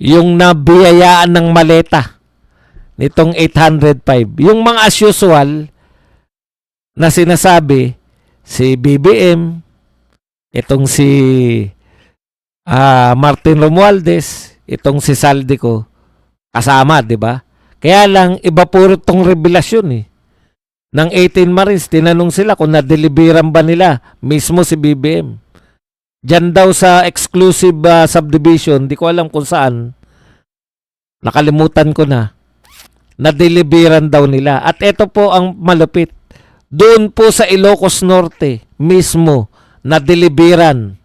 yung nabiyayaan ng maleta nitong 805. Yung mga as usual na sinasabi, si BBM, itong si Martin Romualdez, itong si Saldico, kasama, di ba? Kaya lang, iba puro tong revelasyon eh. Ng 18 Marines, tinanong sila kung na-deliveran ba nila mismo si BBM. Diyan daw sa exclusive subdivision, di ko alam kung saan, nakalimutan ko na, na-deliveran daw nila. At ito po ang malupit. Doon po sa Ilocos Norte mismo, na-deliveran.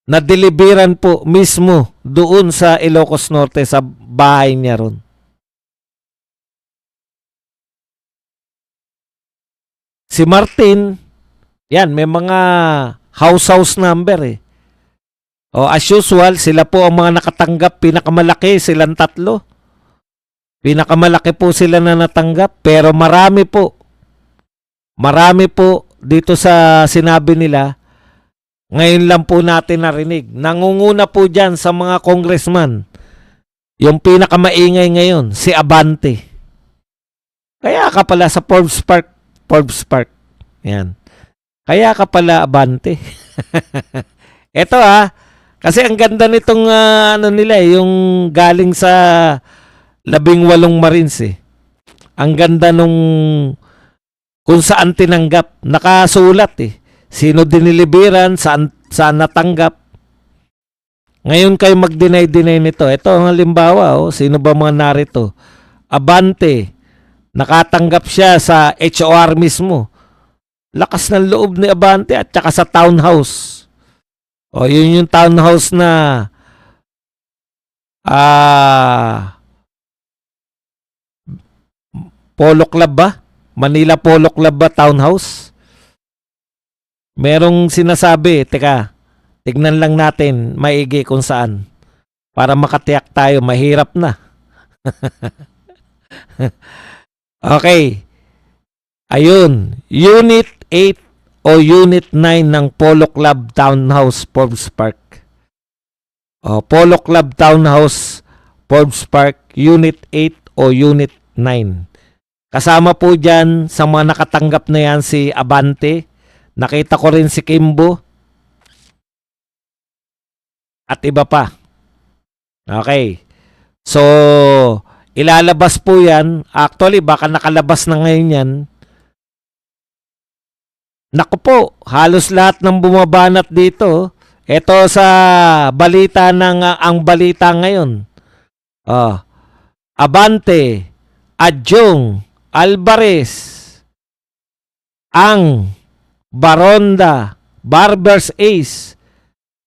Na-deliveran po mismo doon sa Ilocos Norte sa bahay niya ron. Si Martin, yan, may mga house number eh. O as usual, sila po ang mga nakatanggap, pinakamalaki, silang tatlo. Pinakamalaki po sila na natanggap, pero marami po dito sa sinabi nila, ngayon lang po natin narinig. Nangunguna po dyan sa mga congressman, yung pinakamaingay ngayon, si Abante. Kaya ka pala sa Forbes Park. Yan. Kaya ka pala Abante. Ito kasi ang ganda nitong ano nila yung galing sa 18 Marines eh. Ang ganda nung kung saan tinanggap. Nakasulat eh. Sino diniliberan, saan natanggap. Ngayon kayo mag-deny nito. Ito ang halimbawa, sino ba mga narito? Abante, nakatanggap siya sa HOR mismo. Lakas ng loob ni Abante at saka sa townhouse. Yun yung townhouse na Polo Club ba? Manila Polo Club ba townhouse? Merong sinasabi, teka, tignan lang natin maigi kung saan. Para makatiyak tayo, mahirap na. Okay. Ayun, Unit 8 o Unit 9 ng Polo Club Townhouse, Forbes Park. Polo Club Townhouse, Forbes Park, Unit 8 o Unit 9. Kasama po dyan sa mga nakatanggap na yan si Abante. Nakita ko rin si Kimbo. At iba pa. Okay. So, ilalabas po yan. Actually, baka nakalabas na ngayon yan. Naku po, halos lahat ng bumabanat dito. Ito sa balita ng ang balita ngayon. Abante, Adjong, Alvarez, ang Baronda, Barbers Ace,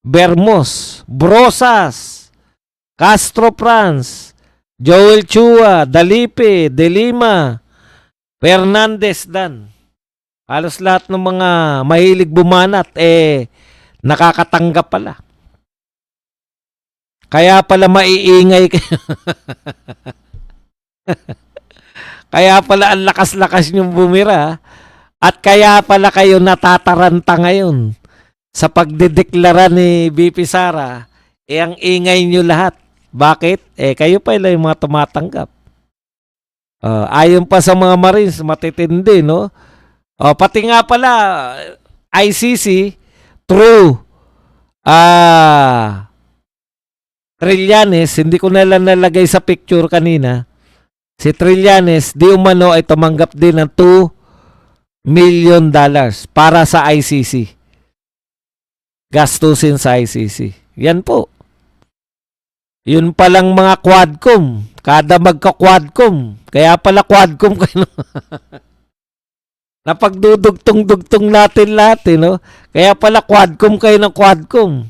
Bermos, Brosas, Castro Franz, Joel Chua, Dalipe, De Lima, Fernandez Dan. Halos lahat ng mga mahilig bumanat nakakatanggap pala. Kaya pala maiingay kayo. Kaya pala ang lakas-lakas niyong bumira. At kaya pala kayo natataranta ngayon sa pagdedeklara ni BP Sara. Ang ingay niyo lahat. Bakit? Kayo pala yung mga tumatanggap. Ayon pa sa mga Marines, matitindi, no? Pati nga pala, ICC, through Trillanes, hindi ko na lang nalagay sa picture kanina. Si Trillanes, di umano ay tumanggap din ng $2 million para sa ICC. Gastusin sa ICC. Yan po. Yun palang mga quadcom. Kada magka-quadcom. Kaya pala quadcom kayo. Napagdudugtong-dugtong natin lahat, no? Kaya pala quadcom kayo ng quadcom.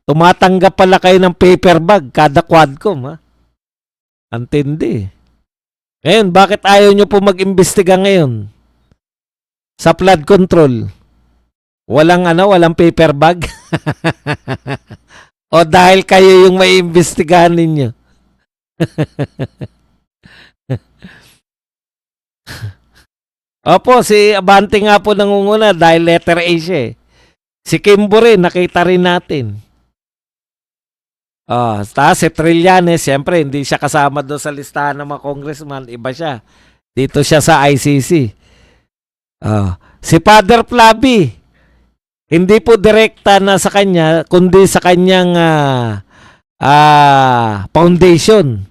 Tumatanggap pala kayo ng paper bag kada quadcom, ha? Antindi. Ngayon, bakit ayaw nyo po mag-imbestiga ngayon? Sa flood control. Walang paper bag? O dahil kayo yung may imbestigahan ninyo? Opo, si Abante nga po nangunguna dahil letter A siya eh. Si Kimbo rin, nakita rin natin. Si Trillanes, siyempre, hindi siya kasama doon sa listahan ng mga congressman. Iba siya. Dito siya sa ICC. Si Father Flavi, hindi po direkta na sa kanya, kundi sa kanyang foundation.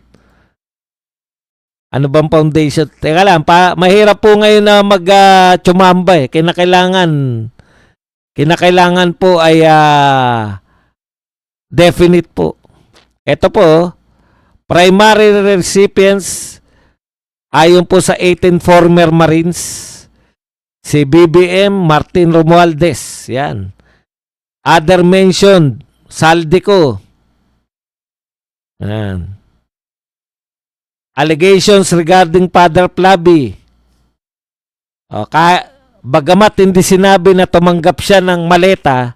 Ano bang foundation? Teka lang, mahirap po ngayon na mag-chumamba eh. Kinakailangan po ay definite po. Ito po, primary recipients ayon po sa 18 former Marines, si BBM Martin Romualdez, yan. Other mentioned, Saldico. Yan. Allegations regarding Father Flavi. Bagamat hindi sinabi na tumanggap siya ng maleta,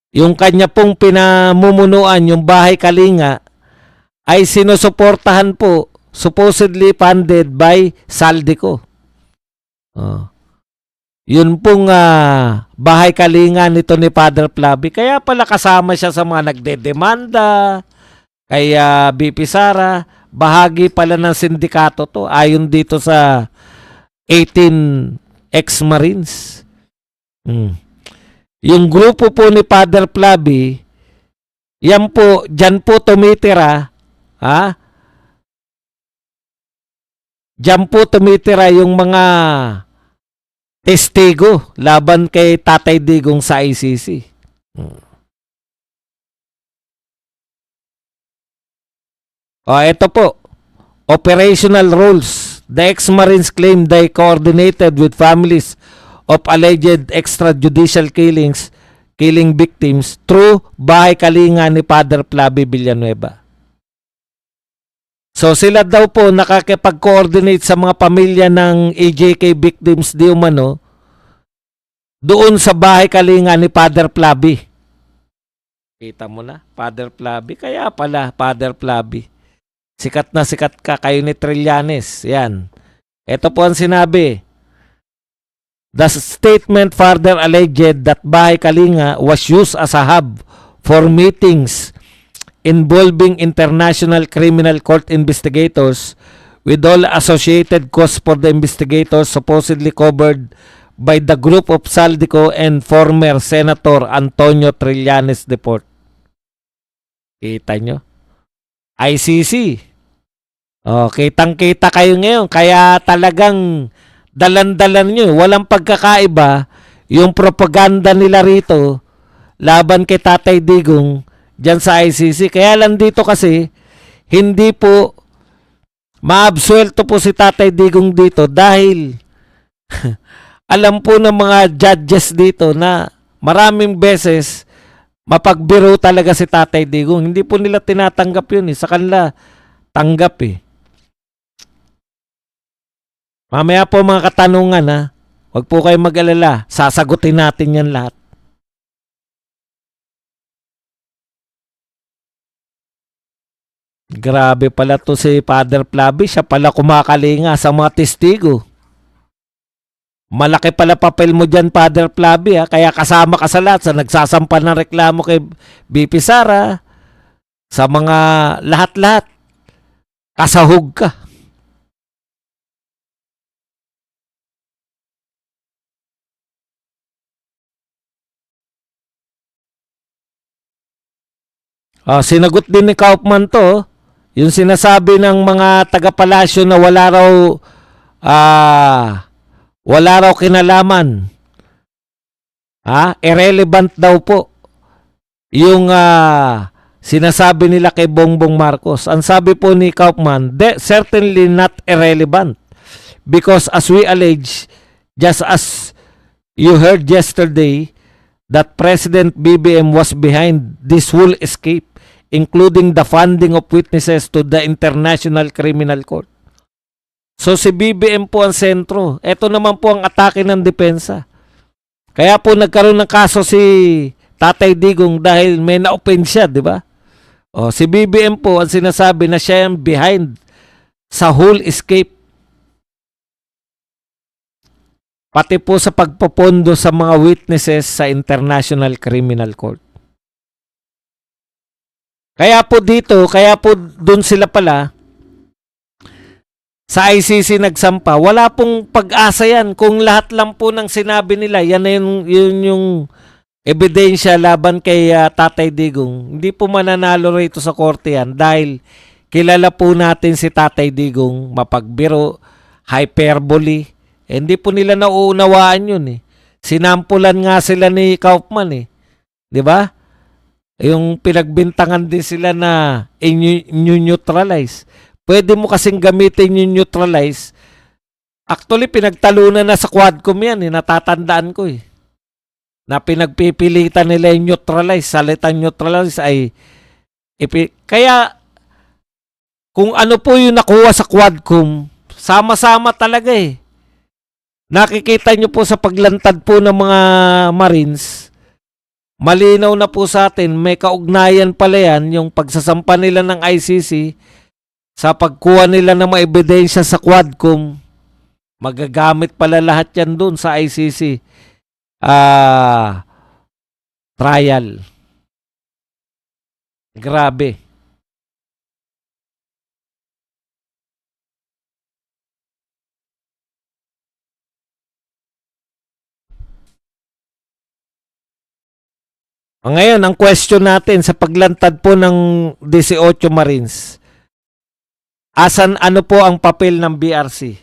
yung kanya pong pinamumunuan, yung Bahay Kalinga, ay sinusuportahan po, supposedly funded by Saldico. Yun pong Bahay Kalinga nito ni Father Flavi. Kaya pala kasama siya sa mga nagdedemanda kay BP Sara. Bahagi pala ng sindikato to ayon dito sa 18 ex-Marines. Yung grupo po ni Father Flavi, yan po, dyan po tumitira, dyan po tumitira yung mga testigo laban kay Tatay Digong sa ICC. Ito po, operational roles. The ex-Marines claim they coordinated with families of alleged extrajudicial killing victims through Bahay Kalinga ni Father Flavi Villanueva. So sila daw po nakakipag-coordinate sa mga pamilya ng EJK victims di umano doon sa Bahay Kalinga ni Father Flavi. Kita mo na, Father Flavi. Kaya pala, Father Flavi. Sikat na sikat ka kayo ni Trillanes. Yan. Ito po ang sinabi. The statement further alleged that Bahay Kalinga was used as a hub for meetings involving international criminal court investigators with all associated costs for the investigators supposedly covered by the group of Saldico and former Senator Antonio Trillanes Deport. Kita nyo? ICC. Kitang-kita kayo ngayon. Kaya talagang dalan-dalan nyo. Walang pagkakaiba yung propaganda nila rito laban kay Tatay Digong dyan sa ICC. Kaya lang dito kasi hindi po maabsuelto po si Tatay Digong dito dahil alam po ng mga judges dito na maraming beses mapagbiro talaga si Tatay Digong. Hindi po nila tinatanggap yun. Sa kanila tanggap eh. Mamaya po mga katanungan Huwag po kayo mag-alala. Sasagutin natin yan lahat. Grabe pala to si Father Flavi. Siya pala kumakalinga sa mga testigo. Malaki pala papel mo dyan, Father Flavi. Kaya kasama ka sa lahat sa nagsasampa ng reklamo kay BP Sara. Sa mga lahat-lahat. Kasahog ka. Sinagot din ni Kaufman to. Yung sinasabi ng mga taga-palasyo na wala raw kinalaman. Irrelevant daw po. Yung sinasabi nila kay Bongbong Marcos. Ang sabi po ni Kaufman, certainly not irrelevant. Because as we allege, just as you heard yesterday, that President BBM was behind this whole escape, including the funding of witnesses to the International Criminal Court. So si BBM po ang sentro. Ito naman po ang atake ng depensa. Kaya po nagkaroon ng kaso si Tatay Digong dahil may na-open siya, di ba? Si BBM po ang sinasabi na siya ang behind sa whole escape. pati po sa pagpopondo sa mga witnesses sa International Criminal Court. Kaya po dun sila pala, sa ICC nagsampa, wala pong pag-asa yan. Kung lahat lang po ng sinabi nila, yan na yun yung ebidensya laban kay Tatay Digong. Hindi po mananalo rito sa korte yan dahil kilala po natin si Tatay Digong, mapagbiro, hyperbole. Hindi po nila nauunawaan yun eh. Sinampulan nga sila ni Kaufman eh. 'Di ba? Yung pinagbintangan din sila na neutralize. Pwede mo kasing gamitin yung neutralize. Actually, pinagtalunan na sa Quadcom yan eh. Natatandaan ko eh. Na pinagpipilitan nila yung neutralize. Salitang neutralize ay kaya kung ano po yung nakuha sa Quadcom, sama-sama talaga eh. Nakikita nyo po sa paglantad po ng mga Marines, malinaw na po sa atin, may kaugnayan pala yan yung pagsasampa nila ng ICC sa pagkuha nila ng mga ebidensya sa Quadcom. Magagamit pala lahat yan doon sa ICC trial. Grabe. Ngayon, ang question natin sa paglantad po ng 18 Marines, ano po ang papel ng BRC?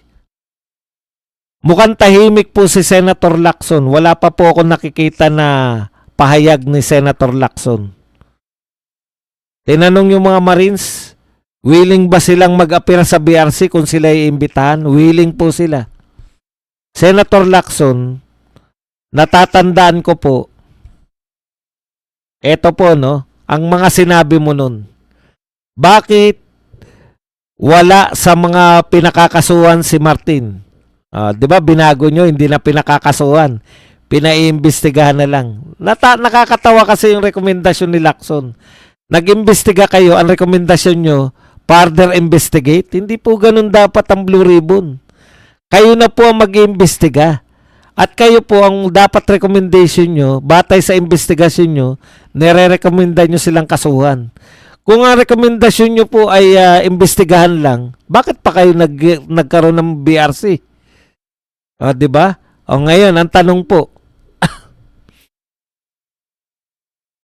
Mukhang tahimik po si Senator Lacson. Wala pa po ako nakikita na pahayag ni Senator Lacson. Tinanong yung mga Marines, willing ba silang mag-appear sa BRC kung sila iimbitahan? Willing po sila. Senator Lacson, natatandaan ko po, eto po no, ang mga sinabi mo nun. Bakit wala sa mga pinakakasuhan si Martin? 'Di ba binago nyo, hindi na pinakakasuhan. Pinaiimbestigahan na lang. Nakakatawa kasi yung rekomendasyon ni Lacson. Nag-imbestiga kayo, ang rekomendasyon nyo, further investigate. Hindi po ganun dapat ang Blue Ribbon. Kayo na po ang mag-iimbestiga. At kayo po ang dapat recommendation nyo, batay sa investigasyon nyo, nire-recommenda nyo silang kasuhan. Kung ang rekomendasyon nyo po ay investigahan lang, bakit pa kayo nagkaroon ng BRC? 'Di ba? O ngayon, ang tanong po,